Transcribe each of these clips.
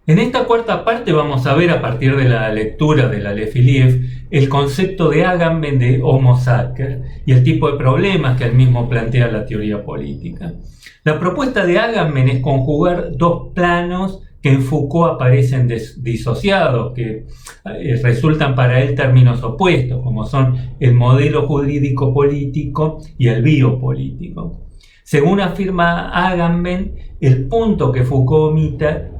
En esta cuarta parte vamos a ver, a partir de la lectura de la Lefiliev, el concepto de Agamben de Homo sacer y el tipo de problemas que él mismo plantea la teoría política. La propuesta de Agamben es conjugar dos planos que en Foucault aparecen disociados, que resultan para él términos opuestos, como son el modelo jurídico político y el biopolítico. Según afirma Agamben, el punto que Foucault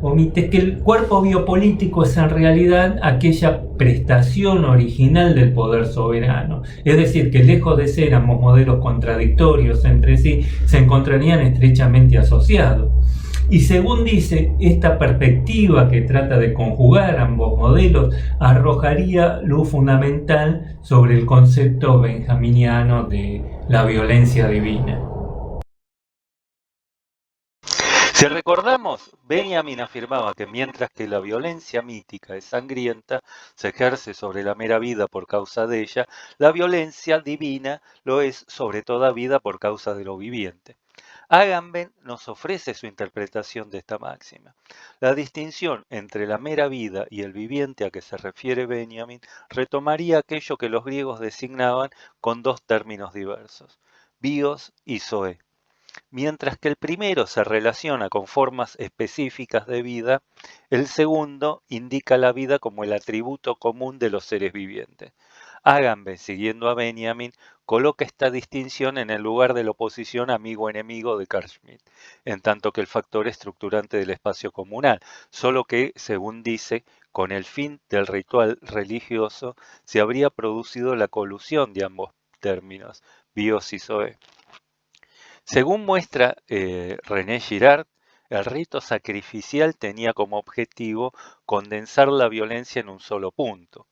omite es que el cuerpo biopolítico es en realidad aquella prestación original del poder soberano. Es decir, que lejos de ser ambos modelos contradictorios entre sí, se encontrarían estrechamente asociados. Y según dice, esta perspectiva que trata de conjugar ambos modelos arrojaría luz fundamental sobre el concepto benjaminiano de la violencia divina. Si recordamos, Benjamin afirmaba que mientras que la violencia mítica es sangrienta, se ejerce sobre la mera vida por causa de ella, la violencia divina lo es sobre toda vida por causa de lo viviente. Agamben nos ofrece su interpretación de esta máxima. La distinción entre la mera vida y el viviente a que se refiere Benjamin retomaría aquello que los griegos designaban con dos términos diversos, bios y zoe. Mientras que el primero se relaciona con formas específicas de vida, el segundo indica la vida como el atributo común de los seres vivientes. Agamben, siguiendo a Benjamin, coloca esta distinción en el lugar de la oposición amigo-enemigo de Carl Schmitt, en tanto que el factor estructurante del espacio comunal, solo que, según dice, con el fin del ritual religioso se habría producido la colusión de ambos términos, bios y zoe. Según muestra René Girard, el rito sacrificial tenía como objetivo condensar la violencia en un solo punto.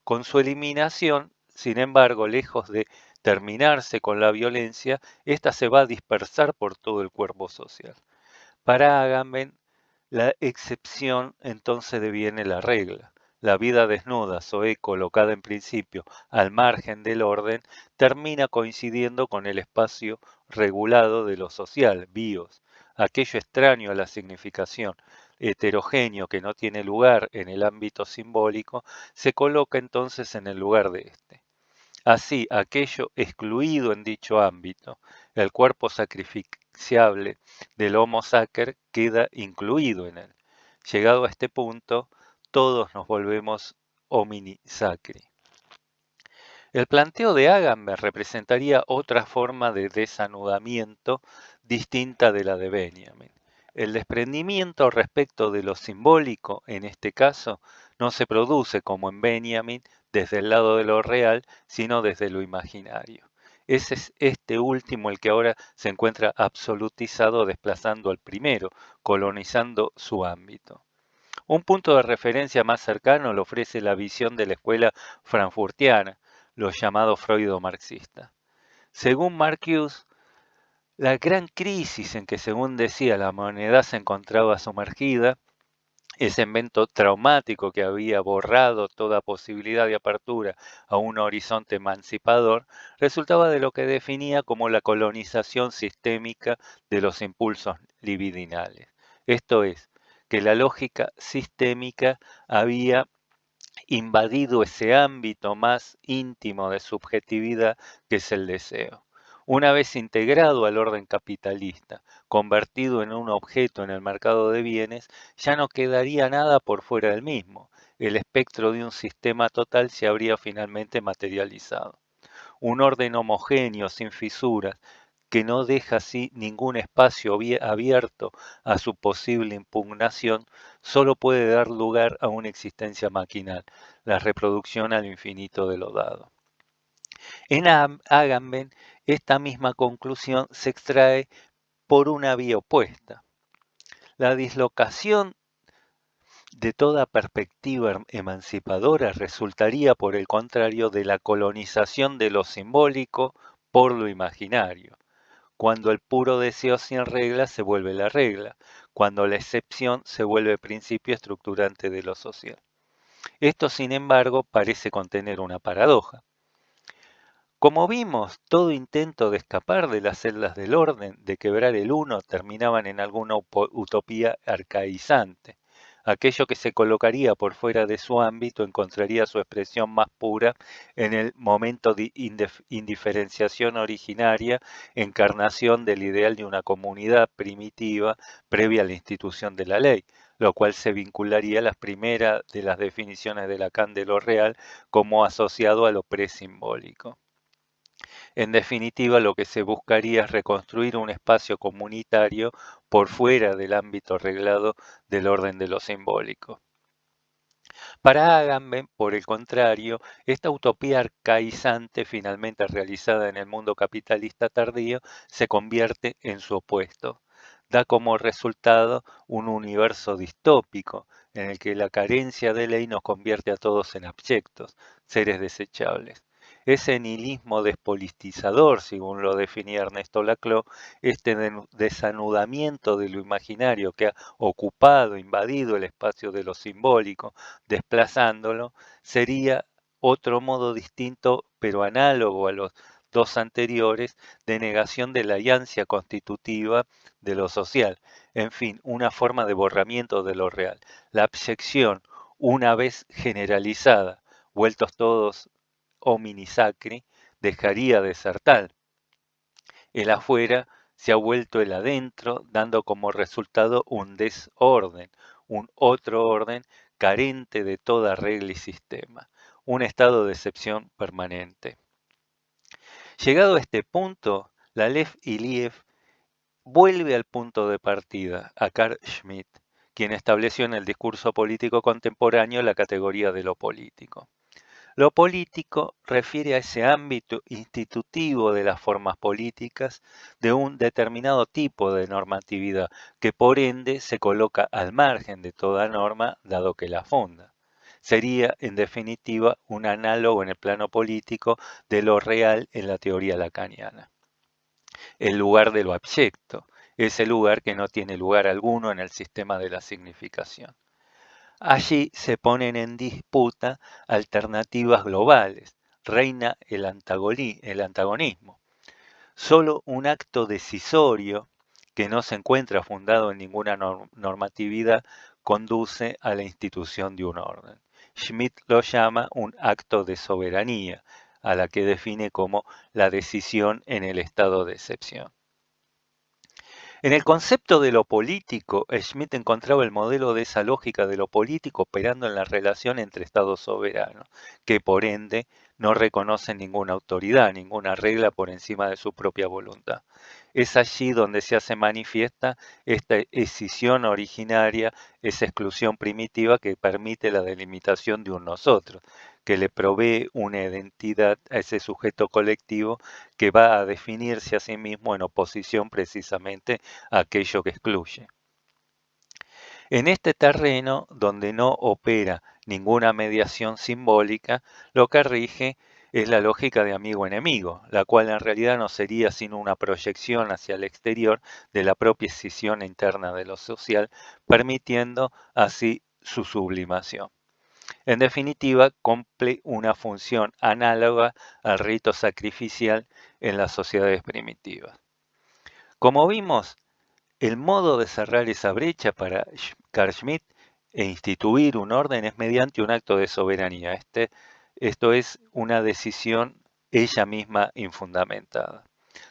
Con su eliminación, sin embargo, lejos de terminarse con la violencia, ésta se va a dispersar por todo el cuerpo social. Para Agamben, la excepción entonces deviene la regla. La vida desnuda, Zoé, colocada en principio al margen del orden, termina coincidiendo con el espacio regulado de lo social, bios, aquello extraño a la significación, heterogéneo que no tiene lugar en el ámbito simbólico, se coloca entonces en el lugar de éste. Así, aquello excluido en dicho ámbito, el cuerpo sacrificiable del Homo sacer, queda incluido en él. Llegado a este punto, todos nos volvemos homini sacri. El planteo de Agamben representaría otra forma de desanudamiento distinta de la de Benjamin. El desprendimiento respecto de lo simbólico, en este caso, no se produce como en Benjamin desde el lado de lo real, sino desde lo imaginario. Es este último el que ahora se encuentra absolutizado, desplazando al primero, colonizando su ámbito. Un punto de referencia más cercano lo ofrece la visión de la escuela frankfurtiana, los llamados freudo-marxistas. Según Marcuse, la gran crisis en que, según decía, la humanidad se encontraba sumergida, ese evento traumático que había borrado toda posibilidad de apertura a un horizonte emancipador, resultaba de lo que definía como la colonización sistémica de los impulsos libidinales. Esto es, que la lógica sistémica había invadido ese ámbito más íntimo de subjetividad que es el deseo. Una vez integrado al orden capitalista, convertido en un objeto en el mercado de bienes, ya no quedaría nada por fuera del mismo. El espectro de un sistema total se habría finalmente materializado. Un orden homogéneo, sin fisuras, que no deja así ningún espacio abierto a su posible impugnación, solo puede dar lugar a una existencia maquinal, la reproducción al infinito de lo dado. En Agamben, esta misma conclusión se extrae por una vía opuesta. La dislocación de toda perspectiva emancipadora resultaría, por el contrario, de la colonización de lo simbólico por lo imaginario, cuando el puro deseo sin regla se vuelve la regla, cuando la excepción se vuelve principio estructurante de lo social. Esto, sin embargo, parece contener una paradoja. Como vimos, todo intento de escapar de las celdas del orden, de quebrar el uno, terminaban en alguna utopía arcaizante. Aquello que se colocaría por fuera de su ámbito encontraría su expresión más pura en el momento de indiferenciación originaria, encarnación del ideal de una comunidad primitiva previa a la institución de la ley, lo cual se vincularía a las primeras de las definiciones de Lacan de lo real como asociado a lo presimbólico. En definitiva, lo que se buscaría es reconstruir un espacio comunitario por fuera del ámbito reglado del orden de lo simbólico. Para Agamben, por el contrario, esta utopía arcaizante finalmente realizada en el mundo capitalista tardío se convierte en su opuesto. Da como resultado un universo distópico en el que la carencia de ley nos convierte a todos en abyectos, seres desechables. Ese nihilismo despolitizador, según lo definía Ernesto Laclau, este desanudamiento de lo imaginario que ha ocupado, invadido el espacio de lo simbólico, desplazándolo, sería otro modo distinto, pero análogo a los dos anteriores, de negación de la ansia constitutiva de lo social. En fin, una forma de borramiento de lo real. La abyección, una vez generalizada, vueltos todos homini sacri, dejaría de ser tal. El afuera se ha vuelto el adentro, dando como resultado un desorden, un otro orden carente de toda regla y sistema, un estado de excepción permanente. Llegado a este punto, la Aleph Iliev vuelve al punto de partida, a Carl Schmitt, quien estableció en el discurso político contemporáneo la categoría de lo político. Lo político refiere a ese ámbito institutivo de las formas políticas de un determinado tipo de normatividad que por ende se coloca al margen de toda norma dado que la funda. Sería, en definitiva, un análogo en el plano político de lo real en la teoría lacaniana. El lugar de lo abyecto, ese lugar que no tiene lugar alguno en el sistema de la significación. Allí se ponen en disputa alternativas globales, reina el antagonismo. Solo un acto decisorio que no se encuentra fundado en ninguna normatividad conduce a la institución de un orden. Schmitt lo llama un acto de soberanía, a la que define como la decisión en el estado de excepción. En el concepto de lo político, Schmitt encontraba el modelo de esa lógica de lo político operando en la relación entre estados soberanos, que por ende no reconocen ninguna autoridad, ninguna regla por encima de su propia voluntad. Es allí donde se hace manifiesta esta escisión originaria, esa exclusión primitiva que permite la delimitación de un nosotros, que le provee una identidad a ese sujeto colectivo que va a definirse a sí mismo en oposición precisamente a aquello que excluye. En este terreno, donde no opera ninguna mediación simbólica, lo que rige es la lógica de amigo-enemigo, la cual en realidad no sería sino una proyección hacia el exterior de la propia escisión interna de lo social, permitiendo así su sublimación. En definitiva, cumple una función análoga al rito sacrificial en las sociedades primitivas. Como vimos, el modo de cerrar esa brecha para Carl Schmitt e instituir un orden es mediante un acto de soberanía. Esto es una decisión ella misma infundamentada.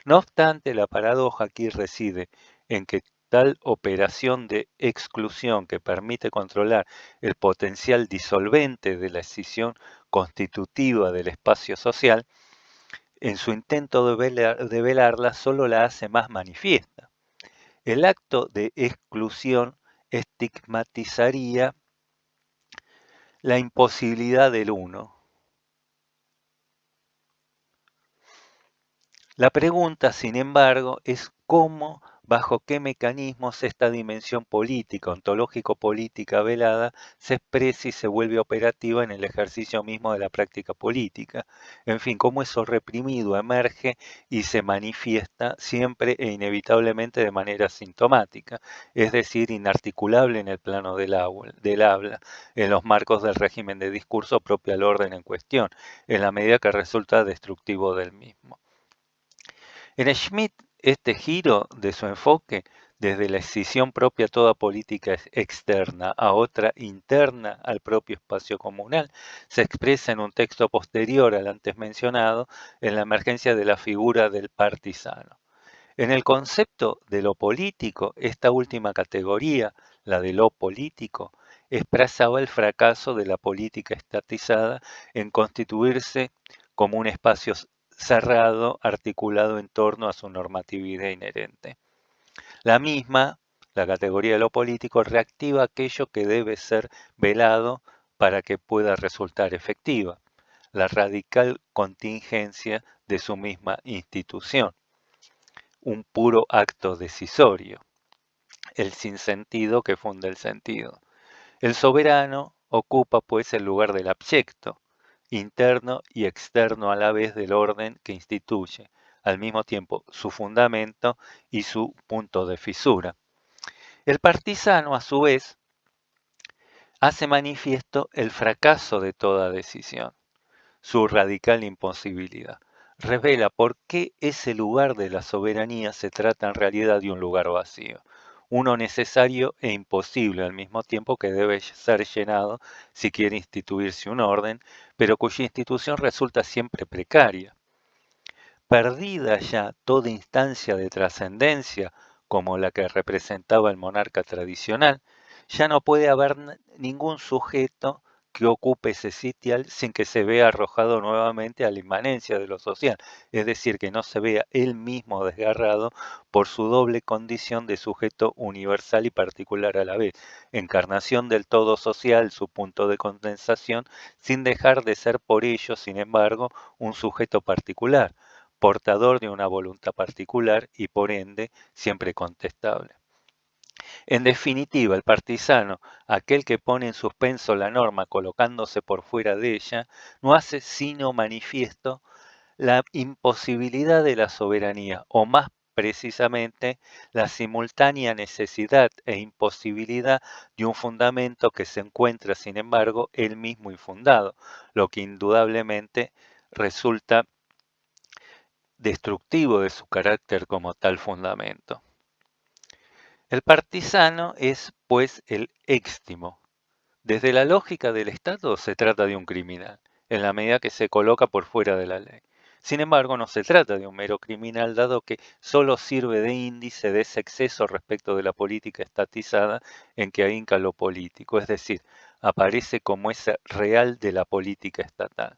No obstante, la paradoja aquí reside en que tal operación de exclusión que permite controlar el potencial disolvente de la escisión constitutiva del espacio social, en su intento de velarla solo la hace más manifiesta. El acto de exclusión estigmatizaría la imposibilidad del uno. La pregunta, sin embargo, es cómo, bajo qué mecanismos esta dimensión política, ontológico-política velada, se expresa y se vuelve operativa en el ejercicio mismo de la práctica política. En fin, cómo eso reprimido emerge y se manifiesta siempre e inevitablemente de manera sintomática, es decir, inarticulable en el plano del habla, en los marcos del régimen de discurso propio al orden en cuestión, en la medida que resulta destructivo del mismo. En Schmitt, este giro de su enfoque desde la escisión propia toda política externa a otra interna al propio espacio comunal, se expresa en un texto posterior al antes mencionado en la emergencia de la figura del partisano. En el concepto de lo político, esta última categoría, la de lo político, expresaba el fracaso de la política estatizada en constituirse como un espacio cerrado articulado en torno a su normatividad inherente. La misma, la categoría de lo político, reactiva aquello que debe ser velado para que pueda resultar efectiva, la radical contingencia de su misma institución, un puro acto decisorio, el sinsentido que funda el sentido. El soberano ocupa pues el lugar del abyecto, interno y externo a la vez del orden que instituye, al mismo tiempo su fundamento y su punto de fisura. El partisano, a su vez, hace manifiesto el fracaso de toda decisión, su radical imposibilidad. Revela por qué ese lugar de la soberanía se trata en realidad de un lugar vacío, uno necesario e imposible al mismo tiempo que debe ser llenado si quiere instituirse un orden, pero cuya institución resulta siempre precaria. Perdida ya toda instancia de trascendencia como la que representaba el monarca tradicional, ya no puede haber ningún sujeto que ocupe ese sitial sin que se vea arrojado nuevamente a la inmanencia de lo social, es decir, que no se vea él mismo desgarrado por su doble condición de sujeto universal y particular a la vez, encarnación del todo social, su punto de condensación, sin dejar de ser por ello, sin embargo, un sujeto particular, portador de una voluntad particular y por ende siempre contestable. En definitiva, el partisano, aquel que pone en suspenso la norma colocándose por fuera de ella, no hace sino manifiesto la imposibilidad de la soberanía, o más precisamente, la simultánea necesidad e imposibilidad de un fundamento que se encuentra, sin embargo, él mismo infundado, lo que indudablemente resulta destructivo de su carácter como tal fundamento. El partisano es, pues, el éxtimo. Desde la lógica del Estado se trata de un criminal, en la medida que se coloca por fuera de la ley. Sin embargo, no se trata de un mero criminal, dado que solo sirve de índice de ese exceso respecto de la política estatizada en que ahinca lo político, es decir, aparece como ese real de la política estatal.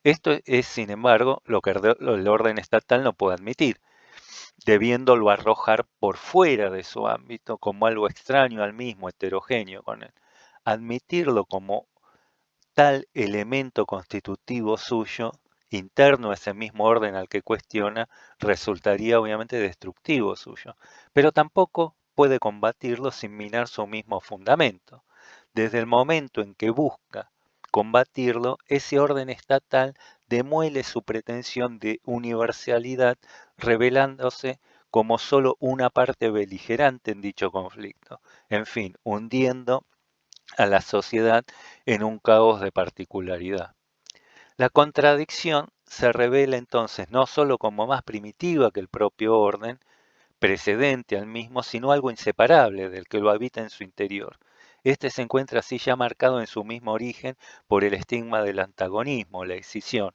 Esto es, sin embargo, lo que el orden estatal no puede admitir, debiéndolo arrojar por fuera de su ámbito como algo extraño al mismo, heterogéneo con él. Admitirlo como tal elemento constitutivo suyo, interno a ese mismo orden al que cuestiona, resultaría obviamente destructivo suyo, pero tampoco puede combatirlo sin minar su mismo fundamento. Desde el momento en que busca combatirlo, ese orden estatal demuele su pretensión de universalidad, revelándose como solo una parte beligerante en dicho conflicto, en fin, hundiendo a la sociedad en un caos de particularidad. La contradicción se revela entonces no solo como más primitiva que el propio orden, precedente al mismo, sino algo inseparable del que lo habita en su interior. Este se encuentra así ya marcado en su mismo origen por el estigma del antagonismo, la escisión.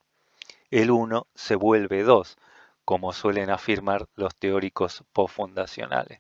El uno se vuelve dos, como suelen afirmar los teóricos postfundacionales.